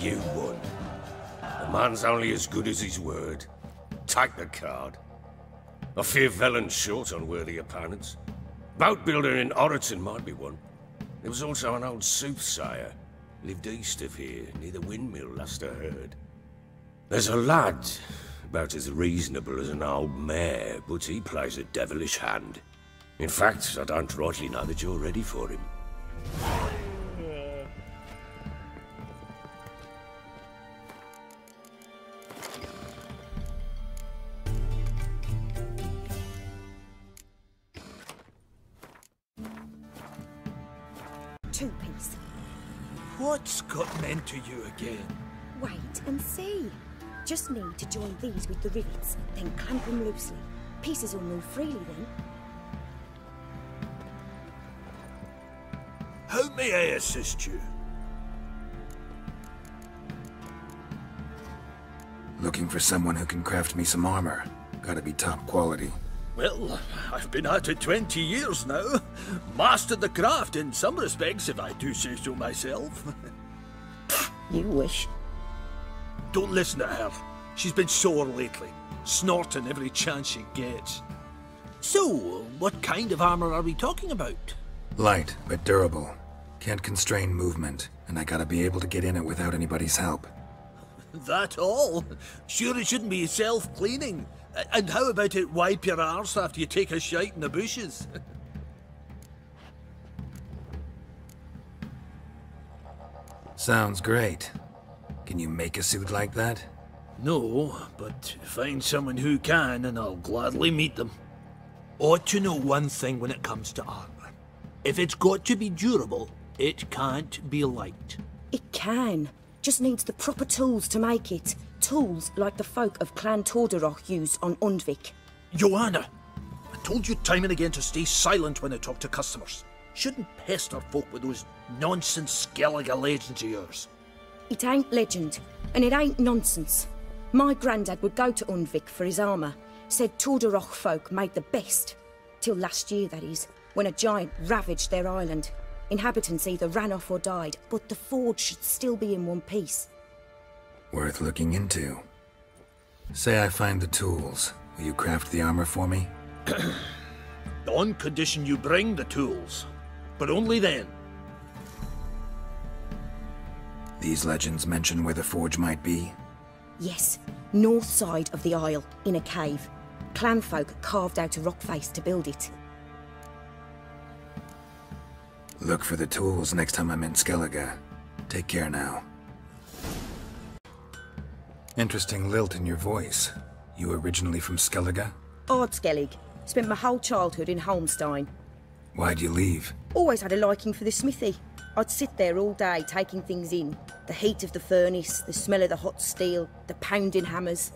You won. A man's only as good as his word. Take the card. I fear Velen's short on worthy opponents. Boat builder in Oroton might be one. There was also an old soothsayer. Lived east of here, near the windmill, last I heard. There's a lad, about as reasonable as an old mare, but he plays a devilish hand. In fact, I don't rightly know that you're ready for him. Two-piece. What's gotten into you again? Wait and see. Just need to join these with the rivets, then clamp them loosely. Pieces will move freely then. How may I assist you? Looking for someone who can craft me some armor. Gotta be top quality. Well, I've been at it 20 years now. Mastered the craft in some respects, if I do say so myself. You wish. Don't listen to her. She's been sore lately, snorting every chance she gets. So, what kind of armor are we talking about? Light, but durable. Can't constrain movement, and I gotta be able to get in it without anybody's help. That all? Sure it shouldn't be self-cleaning. And how about it wipe your arse after you take a shite in the bushes? Sounds great. Can you make a suit like that? No, but find someone who can and I'll gladly meet them. Ought to know one thing when it comes to armor. If it's got to be durable, it can't be light. It can. Just needs the proper tools to make it. Tools like the folk of Clan Tordaroch use on Undvik. Joanna! I told you time and again to stay silent when I talk to customers. Shouldn't pester folk with those nonsense Skellige legends of yours. It ain't legend, and it ain't nonsense. My granddad would go to Undvik for his armour. Said Tordaroch folk made the best. Till last year, that is, when a giant ravaged their island. Inhabitants either ran off or died, but the forge should still be in one piece. Worth looking into. Say I find the tools. Will you craft the armor for me? On condition you bring the tools. But only then. These legends mention where the forge might be? Yes, north side of the isle, in a cave. Clanfolk carved out a rock face to build it. Look for the tools next time I'm in Skellige. Take care now. Interesting lilt in your voice. You originally from Skellige? Ardskellig. Spent my whole childhood in Holmstein. Why'd you leave? Always had a liking for the smithy. I'd sit there all day taking things in. The heat of the furnace, the smell of the hot steel, the pounding hammers.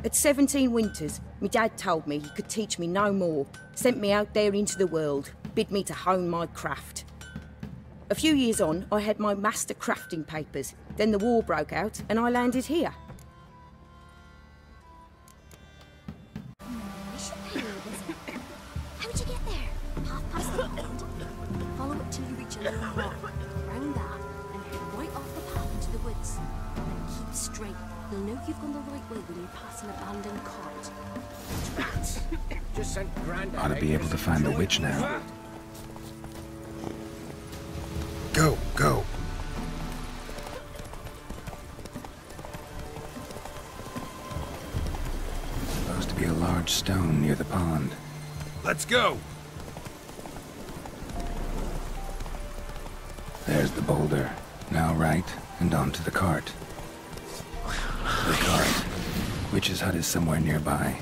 At 17 winters, my dad told me he could teach me no more. Sent me out there into the world, bid me to hone my craft. A few years on, I had my master crafting papers. Then the war broke out and I landed here. How'd you get there? Half past the end. Follow it till you reach a little rock. Round that, and head right off the path into the woods. And keep straight. You'll know you've gone the right way when you pass an abandoned cart. Just sent Grandad. Ought to be able to find the witch now. Go, go! Supposed to be a large stone near the pond. Let's go! There's the boulder. Now right, and onto the cart. The cart. Witch's hut is somewhere nearby.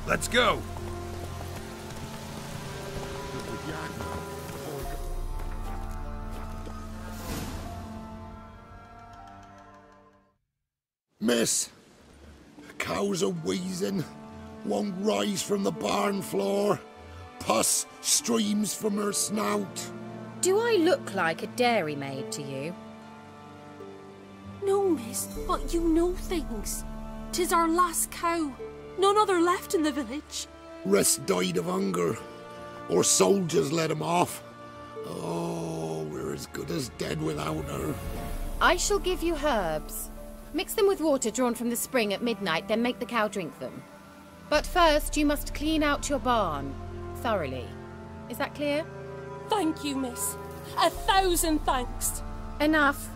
Let's go! Miss, the cows are wheezing, won't rise from the barn floor. Pus streams from her snout. Do I look like a dairymaid to you? No, miss, but you know things. 'Tis our last cow. None other left in the village. Rest died of hunger, or soldiers let him off. Oh, we're as good as dead without her. I shall give you herbs. Mix them with water drawn from the spring at midnight, then make the cow drink them. But first, you must clean out your barn. Thoroughly. Is that clear? Thank you, miss. 1,000 thanks. Enough.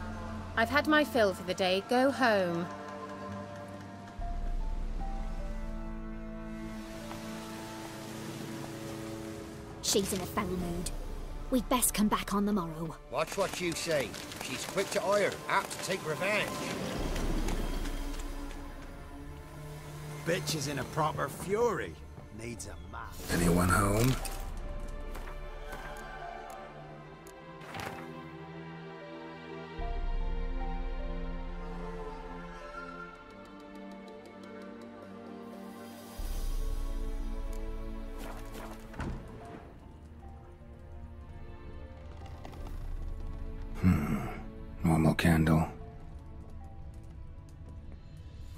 I've had my fill for the day. Go home. She's in a foul mood. We'd best come back on the morrow. Watch what you say. She's quick to ire, apt to take revenge. Bitch is in a proper fury. Needs a map. Anyone home? Normal candle.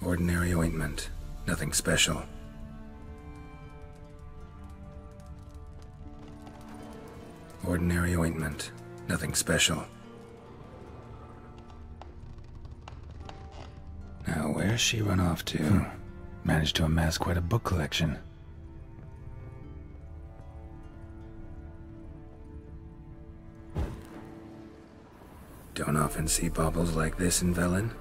Ordinary ointment. Nothing special. Ordinary ointment. Nothing special. Now, where's she run off to? Managed to amass quite a book collection. Don't often see baubles like this in Velen.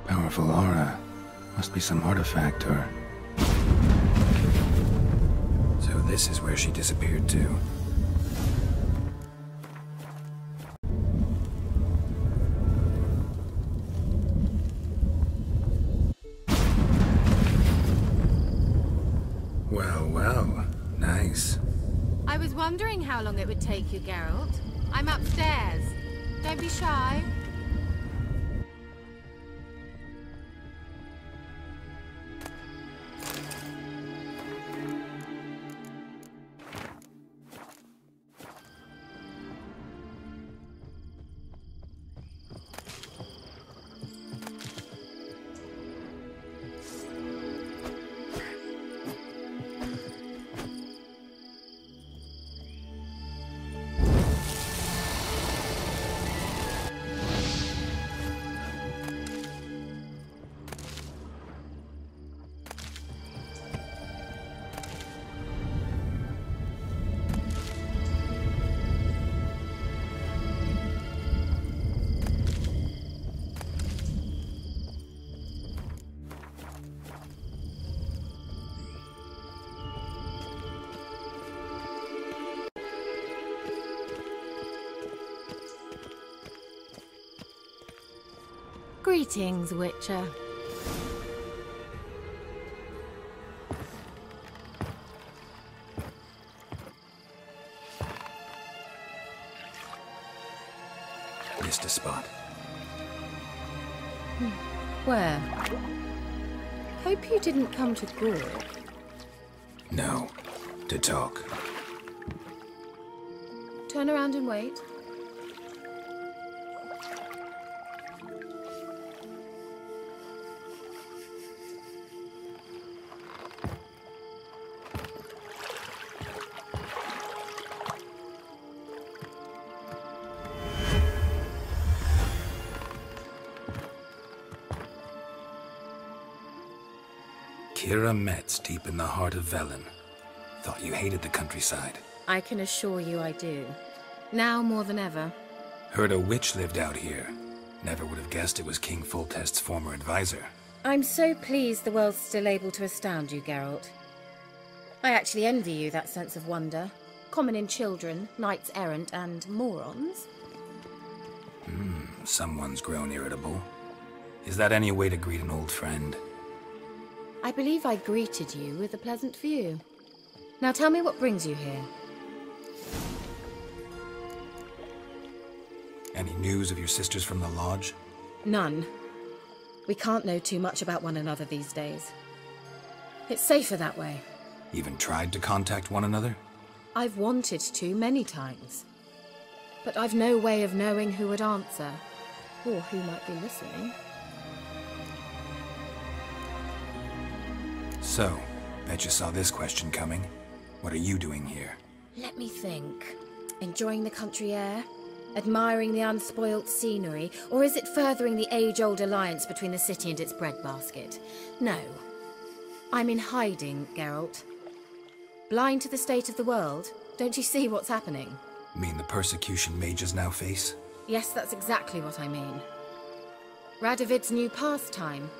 Powerful aura. Must be some artifact or... So this is where she disappeared to. Well, well. Nice. I was wondering how long it would take you, Geralt. I'm upstairs. Don't be shy. Greetings, Witcher. Missed a spot. Where? Hope you didn't come to Gore. No. To talk. Turn around and wait. Kiera Metz, deep in the heart of Velen. Thought you hated the countryside. I can assure you I do. Now more than ever. Heard a witch lived out here. Never would have guessed it was King Foltest's former advisor. I'm so pleased the world's still able to astound you, Geralt. I actually envy you that sense of wonder. Common in children, knights errant, and morons. Someone's grown irritable. Is that any way to greet an old friend? I believe I greeted you with a pleasant view. Now tell me what brings you here. Any news of your sisters from the lodge? None. We can't know too much about one another these days. It's safer that way. Even tried to contact one another? I've wanted to many times. But I've no way of knowing who would answer, or who might be listening. So, bet you saw this question coming. What are you doing here? Let me think. Enjoying the country air? Admiring the unspoilt scenery? Or is it furthering the age-old alliance between the city and its breadbasket? No. I'm in hiding, Geralt. Blind to the state of the world? Don't you see what's happening? Mean the persecution mages now face? Yes, that's exactly what I mean. Radovid's new pastime.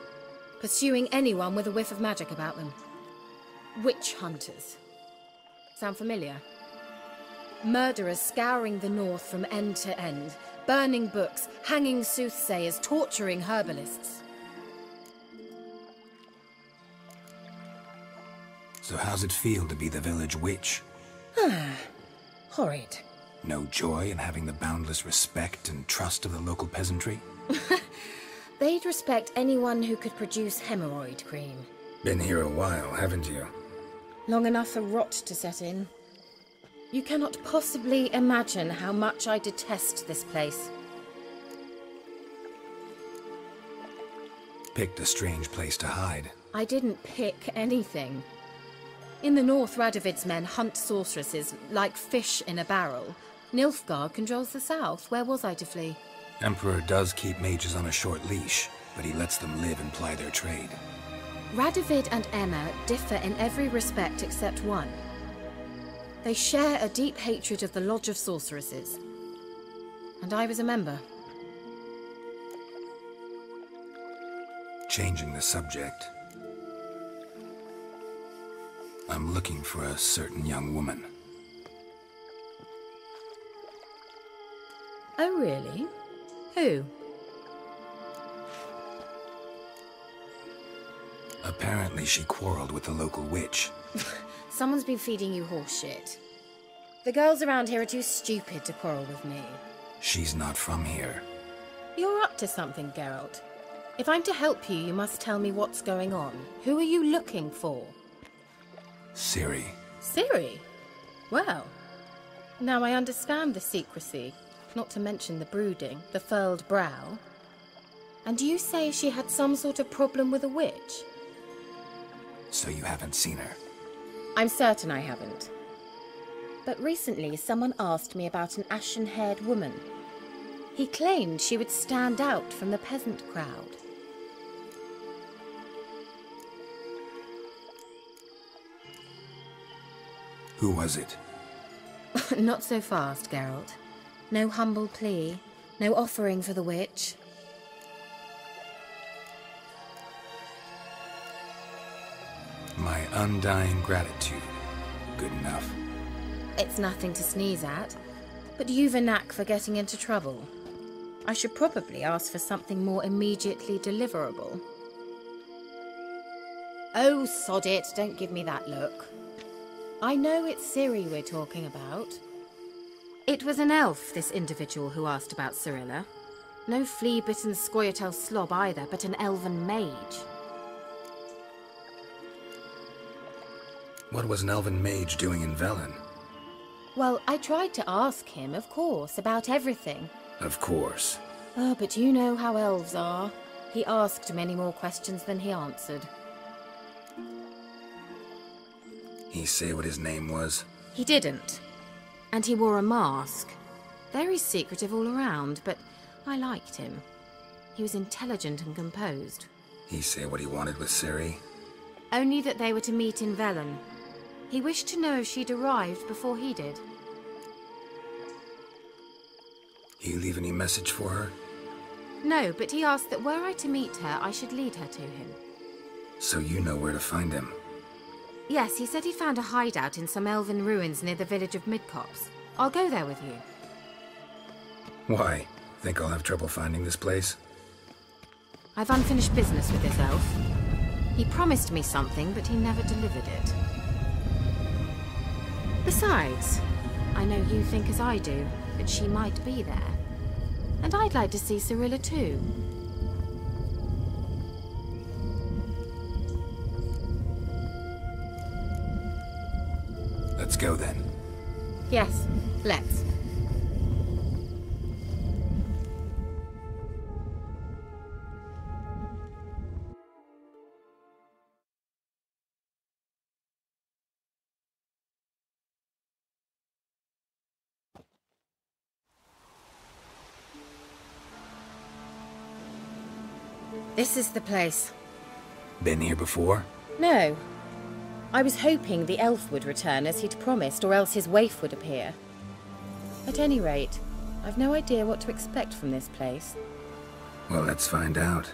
Pursuing anyone with a whiff of magic about them. Witch hunters. Sound familiar? Murderers scouring the north from end to end, burning books, hanging soothsayers, torturing herbalists. So how's it feel to be the village witch? Horrid. No joy in having the boundless respect and trust of the local peasantry? They'd respect anyone who could produce hemorrhoid cream. Been here a while, haven't you? Long enough for rot to set in. You cannot possibly imagine how much I detest this place. Picked a strange place to hide. I didn't pick anything. In the north, Radovid's men hunt sorceresses like fish in a barrel. Nilfgaard controls the south. Where was I to flee? Emperor does keep mages on a short leash, but he lets them live and ply their trade. Radovid and Emma differ in every respect except one. They share a deep hatred of the Lodge of Sorceresses. And I was a member. Changing the subject. I'm looking for a certain young woman. Oh, really? Who? Apparently she quarreled with the local witch. Someone's been feeding you horse shit. The girls around here are too stupid to quarrel with me. She's not from here. You're up to something, Geralt. If I'm to help you, you must tell me what's going on. Who are you looking for? Ciri. Ciri? Well, now I understand the secrecy, not to mention the brooding, the furled brow. And you say she had some sort of problem with a witch? So you haven't seen her? I'm certain I haven't. But recently someone asked me about an ashen-haired woman. He claimed she would stand out from the peasant crowd. Who was it? Not so fast, Geralt. No humble plea, no offering for the witch. My undying gratitude. Good enough. It's nothing to sneeze at, but you've a knack for getting into trouble. I should probably ask for something more immediately deliverable. Oh, sod it, don't give me that look. I know it's Ciri we're talking about. It was an elf, this individual who asked about Cirilla. No flea-bitten Scoia'tael slob either, but an elven mage. What was an elven mage doing in Velen? Well, I tried to ask him, of course, about everything. Of course. Oh, but you know how elves are. He asked many more questions than he answered. He say what his name was? He didn't. And he wore a mask. Very secretive all around, but I liked him. He was intelligent and composed. He say what he wanted with Ciri? Only that they were to meet in Velen. He wished to know if she'd arrived before he did. You leave any message for her? No, but he asked that were I to meet her, I should lead her to him. So you know where to find him? Yes, he said he found a hideout in some elven ruins near the village of Midcopse. I'll go there with you. Why? Think I'll have trouble finding this place? I've unfinished business with this elf. He promised me something, but he never delivered it. Besides, I know you think as I do, but she might be there. And I'd like to see Cirilla too. Let's go then. Yes, let's. This is the place. Been here before? No. I was hoping the elf would return as he'd promised, or else his waif would appear. At any rate, I've no idea what to expect from this place. Well, let's find out.